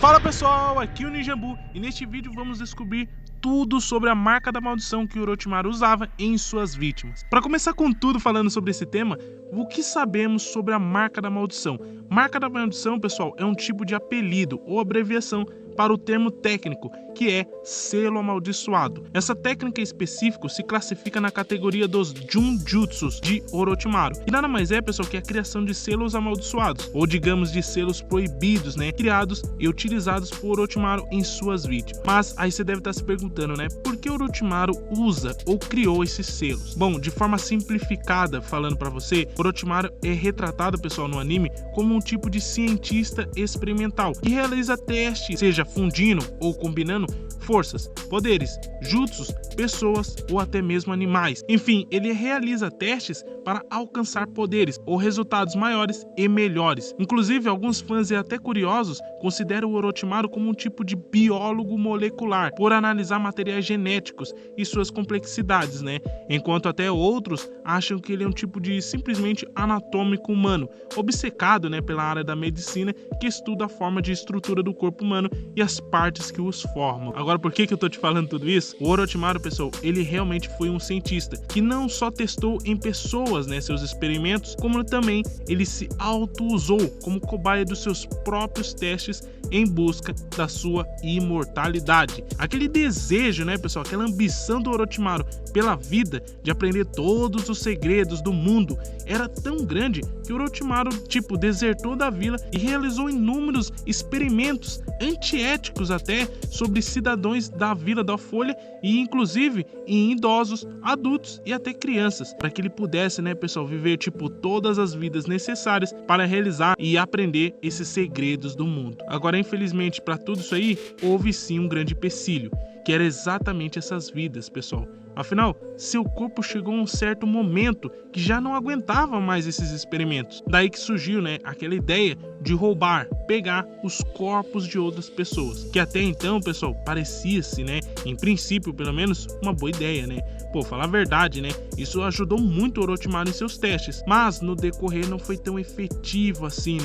Fala pessoal, aqui é o Ninjambu e neste vídeo vamos descobrir tudo sobre a marca da maldição que o Orochimaru usava em suas vítimas. Para começar com tudo falando sobre esse tema, o que sabemos sobre a marca da maldição? Marca da maldição, pessoal, é um tipo de apelido ou abreviação para o termo técnico, que é selo amaldiçoado. Essa técnica específica se classifica na categoria dos Junjutsus de Orochimaru. E nada mais é, pessoal, que a criação de selos amaldiçoados, ou digamos de selos proibidos, criados e utilizados por Orochimaru em suas vítimas. Mas aí você deve estar se perguntando, por que Orochimaru usa ou criou esses selos? Bom, de forma simplificada, falando para você, Orochimaru é retratado, pessoal, no anime como um tipo de cientista experimental que realiza testes, seja fundindo ou combinando forças, poderes, jutsus, pessoas ou até mesmo animais. Enfim, ele realiza testes para alcançar poderes ou resultados maiores e melhores. Inclusive, alguns fãs e até curiosos consideram o Orochimaru como um tipo de biólogo molecular, por analisar materiais genéticos e suas complexidades, enquanto até outros acham que ele é um tipo de simplesmente anatômico humano, obcecado, pela área da medicina que estuda a forma de estrutura do corpo humano e as partes que os formam. Agora, por que eu tô te falando tudo isso? O Orochimaru, pessoal, ele realmente foi um cientista que não só testou em pessoas, seus experimentos, como também ele se auto-usou como cobaia dos seus próprios testes em busca da sua imortalidade. Aquele desejo, pessoal, aquela ambição do Orochimaru pela vida, de aprender todos os segredos do mundo, era tão grande que o Orochimaru, desertou da vila e realizou inúmeros experimentos antiéticos até sobre cidadãos da Vila da Folha e inclusive em idosos, adultos e até crianças, para que ele pudesse, pessoal, viver todas as vidas necessárias para realizar e aprender esses segredos do mundo. Agora, infelizmente, para tudo isso aí, houve sim um grande empecilho, que era exatamente essas vidas, pessoal. Afinal, seu corpo chegou a um certo momento que já não aguentava mais esses experimentos. Daí que surgiu, aquela ideia de roubar, pegar os corpos de outras pessoas. Que até então, pessoal, parecia-se, em princípio, pelo menos, uma boa ideia, falar a verdade, isso ajudou muito o Orochimaru em seus testes. Mas no decorrer não foi tão efetivo assim,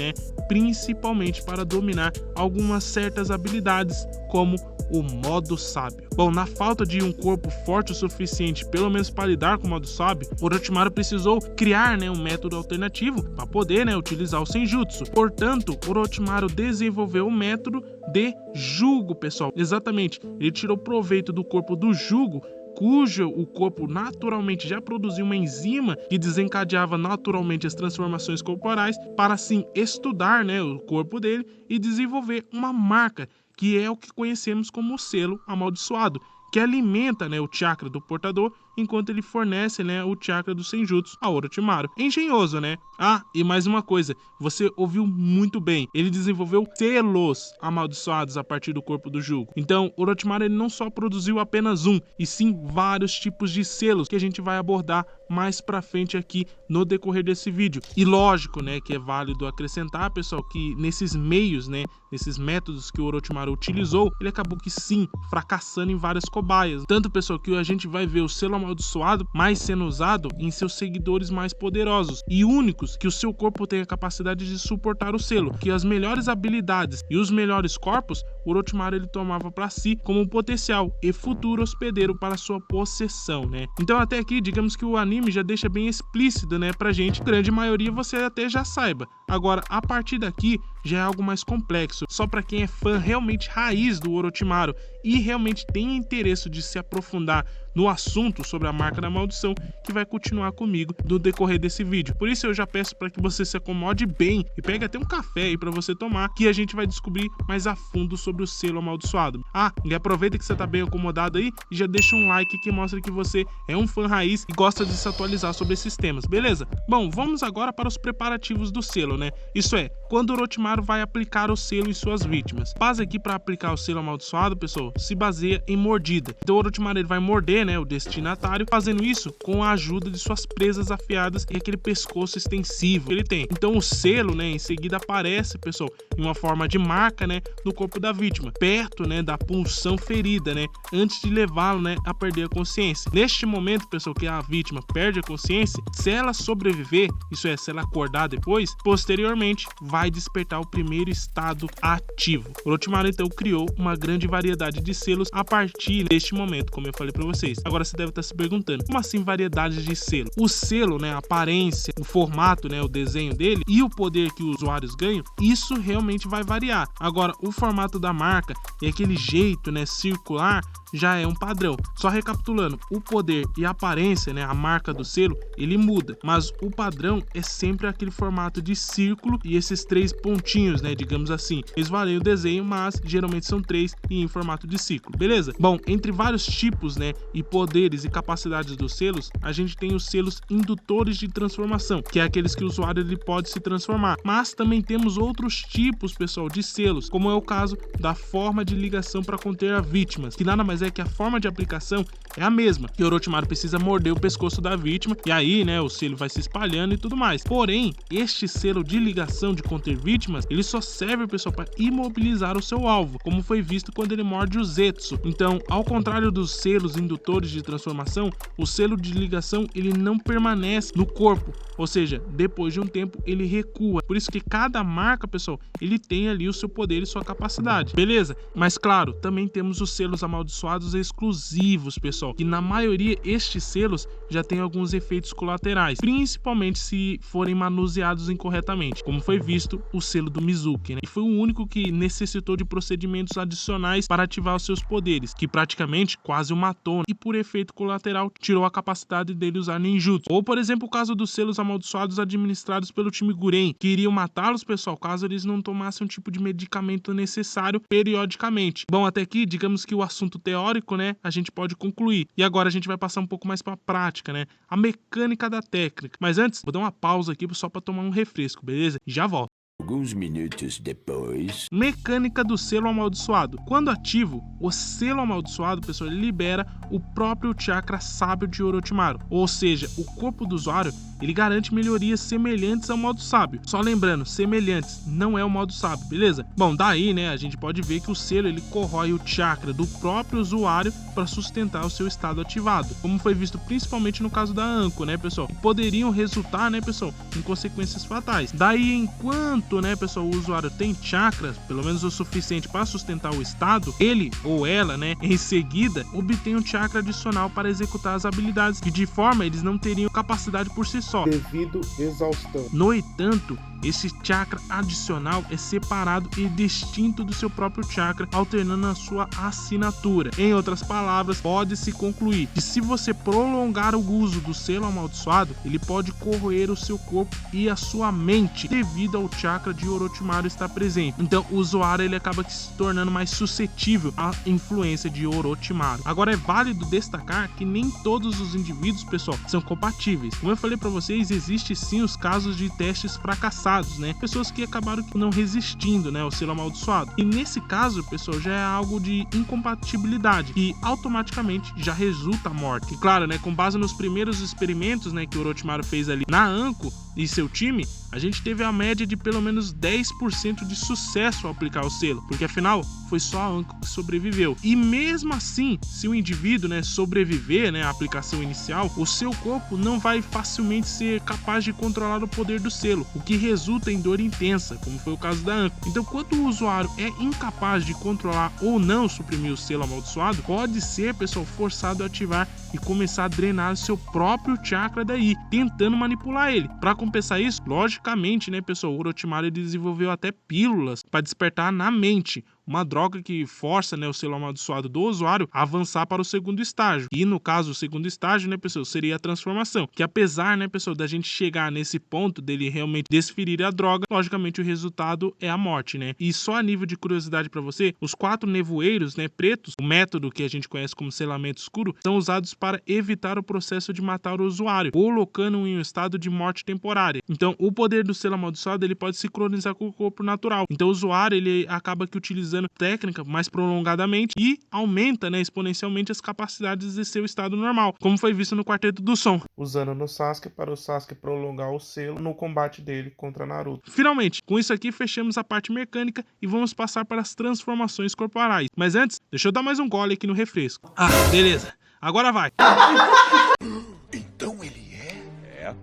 principalmente para dominar algumas certas habilidades, como o modo sábio. Bom, na falta de um corpo forte o suficiente, pelo menos para lidar com o modo sábio, Orochimaru precisou criar um método alternativo para poder utilizar o Senjutsu. Portanto, Orochimaru desenvolveu o método de jugo, pessoal. Exatamente, ele tirou proveito do corpo do jugo, cujo o corpo naturalmente já produzia uma enzima que desencadeava naturalmente as transformações corporais, para assim estudar o corpo dele e desenvolver uma marca, que é o que conhecemos como o selo amaldiçoado, que alimenta o chakra do portador, enquanto ele fornece o chakra do Senjutsu a Orochimaru. Engenhoso, Ah, e mais uma coisa, você ouviu muito bem, ele desenvolveu selos amaldiçoados a partir do corpo do jugo. Então, Orochimaru ele não só produziu apenas um, e sim vários tipos de selos, que a gente vai abordar mais pra frente aqui no decorrer desse vídeo. E lógico, que é válido acrescentar, pessoal, que nesses meios, nesses métodos que o Orochimaru utilizou, ele acabou que sim, fracassando em várias cobaias. Tanto, pessoal, que a gente vai ver o selo amaldiçoado mais sendo usado em seus seguidores mais poderosos e únicos, que o seu corpo tem a capacidade de suportar o selo, que as melhores habilidades e os melhores corpos, o Orochimaru ele tomava para si como um potencial e futuro hospedeiro para sua possessão, Então até aqui, digamos que o anime já deixa bem explícito, pra gente, grande maioria você até já saiba. Agora, a partir daqui, já é algo mais complexo, só para quem é fã realmente raiz do Orochimaru e realmente tem interesse de se aprofundar no assunto sobre a marca da maldição, que vai continuar comigo no decorrer desse vídeo. Por isso eu já peço para que você se acomode bem e pegue até um café aí para você tomar, que a gente vai descobrir mais a fundo sobre o selo amaldiçoado. Ah, e aproveita que você tá bem acomodado aí e já deixa um like que mostra que você é um fã raiz e gosta de se atualizar sobre esses temas, beleza? Bom, vamos agora para os preparativos do selo, Isso é, quando Orochimaru vai aplicar o selo em suas vítimas. A base aqui para aplicar o selo amaldiçoado, pessoal, se baseia em mordida. Então o Orochimaru ele vai morder, o destinatário, destinatário, fazendo isso com a ajuda de suas presas afiadas e aquele pescoço extensivo que ele tem. Então o selo, né, em seguida aparece, pessoal, em uma forma de marca, né, no corpo da vítima, perto, né, da punção ferida, né, antes de levá-lo, né, a perder a consciência. Neste momento, pessoal, que a vítima perde a consciência, se ela sobreviver, isso é, se ela acordar depois, posteriormente vai despertar o primeiro estado ativo. Orochimaru então criou uma grande variedade de selos a partir deste momento, como eu falei para vocês. Agora você deve estar se perguntando, como assim variedade de selo? O selo, né, a aparência, o formato, né, o desenho dele e o poder que os usuários ganham, isso realmente vai variar. Agora, o formato da marca e aquele jeito, né, circular, já é um padrão. Só recapitulando, o poder e a aparência, né, a marca do selo, ele muda, mas o padrão é sempre aquele formato de círculo e esses 3 pontinhos, né, digamos assim. Eles variam o desenho, mas geralmente são 3 e em formato de círculo, beleza? Bom, entre vários tipos, né, e poderes e capacidades dos selos, a gente tem os selos indutores de transformação, que é aqueles que o usuário ele pode se transformar. Mas também temos outros tipos, pessoal, de selos, como é o caso da forma de ligação para conter a vítima, que nada mais é que a forma de aplicação é a mesma, que Orochimaru precisa morder o pescoço da vítima e aí, né, o selo vai se espalhando e tudo mais. Porém, este selo de ligação de conter vítimas, ele só serve, pessoal, para imobilizar o seu alvo, como foi visto quando ele morde o Zetsu. Então, ao contrário dos selos indutores de transformação, o selo de ligação ele não permanece no corpo, ou seja, depois de um tempo ele recua. Por isso que cada marca, pessoal, ele tem ali o seu poder e sua capacidade, beleza? Mas claro, também temos os selos amaldiçoados exclusivos, pessoal, que na maioria estes selos já têm alguns efeitos colaterais, principalmente se forem manuseados incorretamente, como foi visto o selo do Mizuki, né? E foi o único que necessitou de procedimentos adicionais para ativar os seus poderes, que praticamente quase o matou, né? E por efeito colateral tirou a capacidade dele usar ninjutsu. Ou por exemplo o caso dos selos amaldiçoados administrados pelo time Guren, que iriam matá-los, pessoal, caso eles não tomassem um tipo de medicamento necessário periodicamente. Bom, até aqui digamos que o assunto teórico, né, a gente pode concluir. E agora a gente vai passar um pouco mais para a prática, né, a mecânica da técnica. Mas antes, vou dar uma pausa aqui só para tomar um refresco, beleza? E já volto. Alguns minutos depois. Mecânica do selo amaldiçoado. Quando ativo, o selo amaldiçoado, pessoal, ele libera o próprio chakra sábio de Orochimaru. Ou seja, o corpo do usuário, ele garante melhorias semelhantes ao modo sábio. Só lembrando, semelhantes, não é o modo sábio, beleza? Bom, daí, né, a gente pode ver que o selo, ele corrói o chakra do próprio usuário para sustentar o seu estado ativado. Como foi visto principalmente no caso da Anko, né, pessoal? Que poderiam resultar, né, pessoal, em consequências fatais. Daí, enquanto, né, pessoal, o usuário tem chakras, pelo menos o suficiente para sustentar o estado, ele ou ela, né, em seguida, obtém um chakra adicional para executar as habilidades, que de forma eles não teriam capacidade por si só, devido exaustão. No entanto, esse chakra adicional é separado e distinto do seu próprio chakra, alternando a sua assinatura. Em outras palavras, pode-se concluir que se você prolongar o uso do selo amaldiçoado, ele pode corroer o seu corpo e a sua mente, devido ao chakra de Orochimaru estar presente. Então, o usuário ele acaba se tornando mais suscetível à influência de Orochimaru. Agora, é válido destacar que nem todos os indivíduos, pessoal, são compatíveis. Como eu falei para vocês, existe sim os casos de testes fracassados, né? Pessoas que acabaram não resistindo, né, ao selo amaldiçoado. E nesse caso, pessoal, já é algo de incompatibilidade e automaticamente já resulta a morte. E claro, né, com base nos primeiros experimentos, né, que o Orochimaru fez ali na Anko e seu time, a gente teve a média de pelo menos 10% de sucesso ao aplicar o selo, porque afinal foi só a Anko que sobreviveu. E mesmo assim, se o indivíduo, né, sobreviver, né, à aplicação inicial, o seu corpo não vai facilmente ser capaz de controlar o poder do selo, o que resulta em dor intensa, como foi o caso da Anko. Então, quando o usuário é incapaz de controlar ou não suprimir o selo amaldiçoado, pode ser, pessoal, forçado a ativar e começar a drenar o seu próprio chakra daí, tentando manipular ele. Para compensar isso, logicamente, né, pessoal, o Orochimaru desenvolveu até pílulas para despertar na mente, uma droga que força, né, o selo amaldiçoado do usuário a avançar para o segundo estágio. E no caso, o segundo estágio, né, pessoal, seria a transformação. Que apesar, né, pessoal, da gente chegar nesse ponto dele realmente desferir a droga, logicamente o resultado é a morte, né? E só a nível de curiosidade para você, os 4 nevoeiros, né, pretos, o método que a gente conhece como selamento escuro, são usados para evitar o processo de matar o usuário, colocando-o em um estado de morte temporária. Então, o poder do selo amaldiçoado, ele pode sincronizar com o corpo natural. Então, o usuário, ele acaba que utilizando utilizando técnica mais prolongadamente e aumenta, né, exponencialmente as capacidades de seu estado normal, como foi visto no Quarteto do Som, usando no Sasuke para o Sasuke prolongar o selo no combate dele contra Naruto. Finalmente, com isso aqui fechamos a parte mecânica e vamos passar para as transformações corporais. Mas antes, deixa eu dar mais um gole aqui no refresco. Ah, beleza. Agora vai. Então ele é?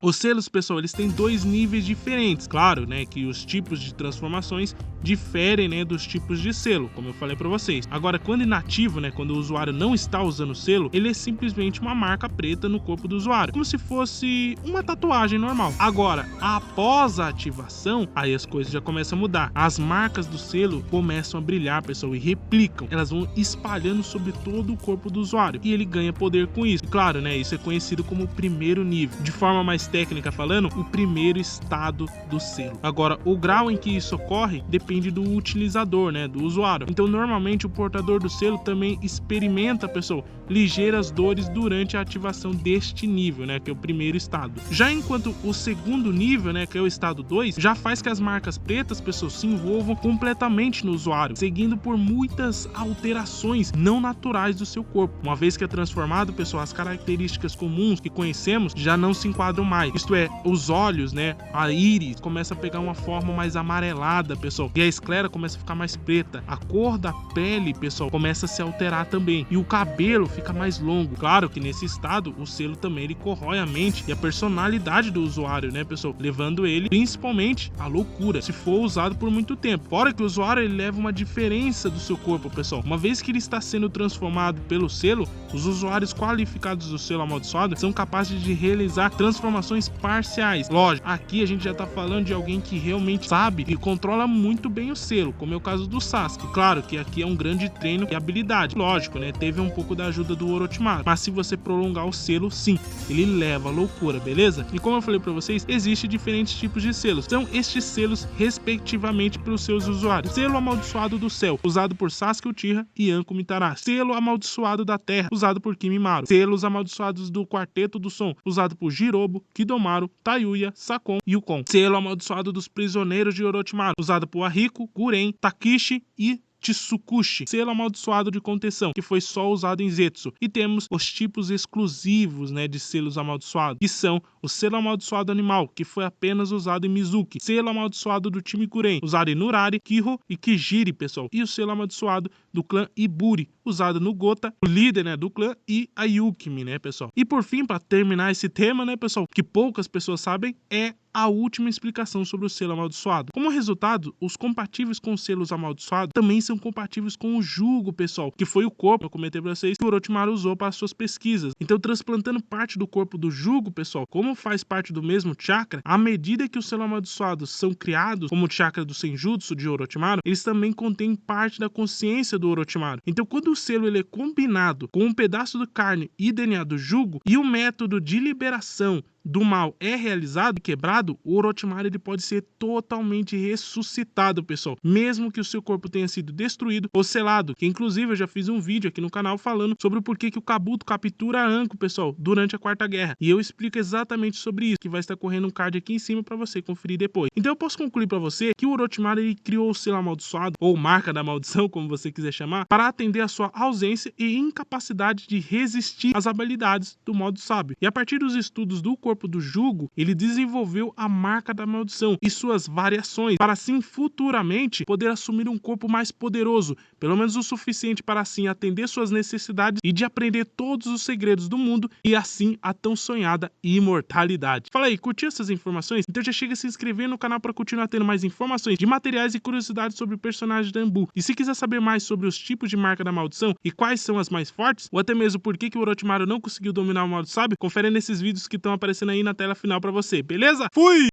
Os selos, pessoal, eles têm dois níveis diferentes. Claro, né, que os tipos de transformações diferem, né, dos tipos de selo, como eu falei pra vocês. Agora, quando inativo, né, quando o usuário não está usando o selo, ele é simplesmente uma marca preta no corpo do usuário, como se fosse uma tatuagem normal. Agora, após a ativação, aí as coisas já começam a mudar. As marcas do selo começam a brilhar, pessoal, e replicam. Elas vão espalhando sobre todo o corpo do usuário e ele ganha poder com isso. E claro, né, isso é conhecido como o primeiro nível. De forma mais técnica falando, o primeiro estado do selo. Agora, o grau em que isso ocorre depende do utilizador, né, do usuário. Então, normalmente o portador do selo também experimenta, pessoal, ligeiras dores durante a ativação deste nível, né, que é o primeiro estado. Já enquanto o segundo nível, né, que é o estado 2, já faz que as marcas pretas, pessoal, se envolvam completamente no usuário, seguindo por muitas alterações não naturais do seu corpo. Uma vez que é transformado, pessoal, as características comuns que conhecemos já não se enquadram mais. Isto é, os olhos, né, a íris começa a pegar uma forma mais amarelada, pessoal, e a esclera começa a ficar mais preta. A cor da pele, pessoal, começa a se alterar também, e o cabelo fica mais longo. Claro que nesse estado, o selo também ele corrói a mente e a personalidade do usuário, né, pessoal, levando ele principalmente à loucura, se for usado por muito tempo. Fora que o usuário ele leva uma diferença do seu corpo, pessoal. Uma vez que ele está sendo transformado pelo selo, os usuários qualificados do selo amaldiçoado são capazes de realizar transformações parciais. Lógico, aqui a gente já tá falando de alguém que realmente sabe e controla muito bem o selo, como é o caso do Sasuke. Claro que aqui é um grande treino e habilidade. Lógico, né? Teve um pouco da ajuda do Orochimaru, mas se você prolongar o selo, sim, ele leva a loucura, beleza? E como eu falei pra vocês, existem diferentes tipos de selos. São estes selos, respectivamente, pelos seus usuários. Selo amaldiçoado do céu, usado por Sasuke Uchiha e Anko Mitarashi. Selo amaldiçoado da terra, usado por Kimimaro. Selos amaldiçoados do Quarteto do Som, usado por Jirobo, Kidomaru, Tayuya, Sakon e Ukon. Selo amaldiçoado dos prisioneiros de Orochimaru, usado por Ahiko, Guren, Takishi e Tsukushi, selo amaldiçoado de contenção, que foi só usado em Zetsu. E temos os tipos exclusivos, né, de selos amaldiçoados, que são o selo amaldiçoado animal, que foi apenas usado em Mizuki, selo amaldiçoado do time Kuren, usado em Nurari, Kiho e Kijiri, pessoal, e o selo amaldiçoado do clã Iburi, usado no Gota, o líder, né, do clã, e a Yukimi, né, pessoal. E por fim, para terminar esse tema, né, pessoal, que poucas pessoas sabem, é a última explicação sobre o selo amaldiçoado. Como resultado, os compatíveis com os selos amaldiçoados também são compatíveis com o jugo, pessoal, que foi o corpo, eu comentei pra vocês, que o Orochimaru usou para suas pesquisas. Então, transplantando parte do corpo do jugo, pessoal, como faz parte do mesmo chakra, à medida que os selos amaldiçoados são criados, como o chakra do Senjutsu de Orochimaru, eles também contêm parte da consciência do Orochimaru. Então, quando o selo ele é combinado com um pedaço de carne e DNA do jugo, e o método de liberação do mal é realizado e quebrado, o Orochimaru ele pode ser totalmente ressuscitado, pessoal, mesmo que o seu corpo tenha sido destruído ou selado, que inclusive eu já fiz um vídeo aqui no canal falando sobre o porquê que o Kabuto captura a Anko, pessoal, durante a Quarta Guerra, e eu explico exatamente sobre isso, que vai estar correndo um card aqui em cima para você conferir depois. Então eu posso concluir para você que o Orochimaru ele criou o selo amaldiçoado, ou marca da maldição, como você quiser chamar, para atender a sua ausência e incapacidade de resistir às habilidades do modo sábio. E a partir dos estudos do corpo do jugo, ele desenvolveu a marca da maldição e suas variações, para assim futuramente poder assumir um corpo mais poderoso, pelo menos o suficiente para assim atender suas necessidades e de aprender todos os segredos do mundo e assim a tão sonhada imortalidade. Fala aí, curtiu essas informações? Então já chega a se inscrever no canal para continuar tendo mais informações de materiais e curiosidades sobre o personagem da Anbu. E se quiser saber mais sobre os tipos de marca da maldição e quais são as mais fortes, ou até mesmo por que o Orochimaru não conseguiu dominar o modo sábio, confere nesses vídeos que estão aparecendo aí na tela final pra você, beleza? Fui!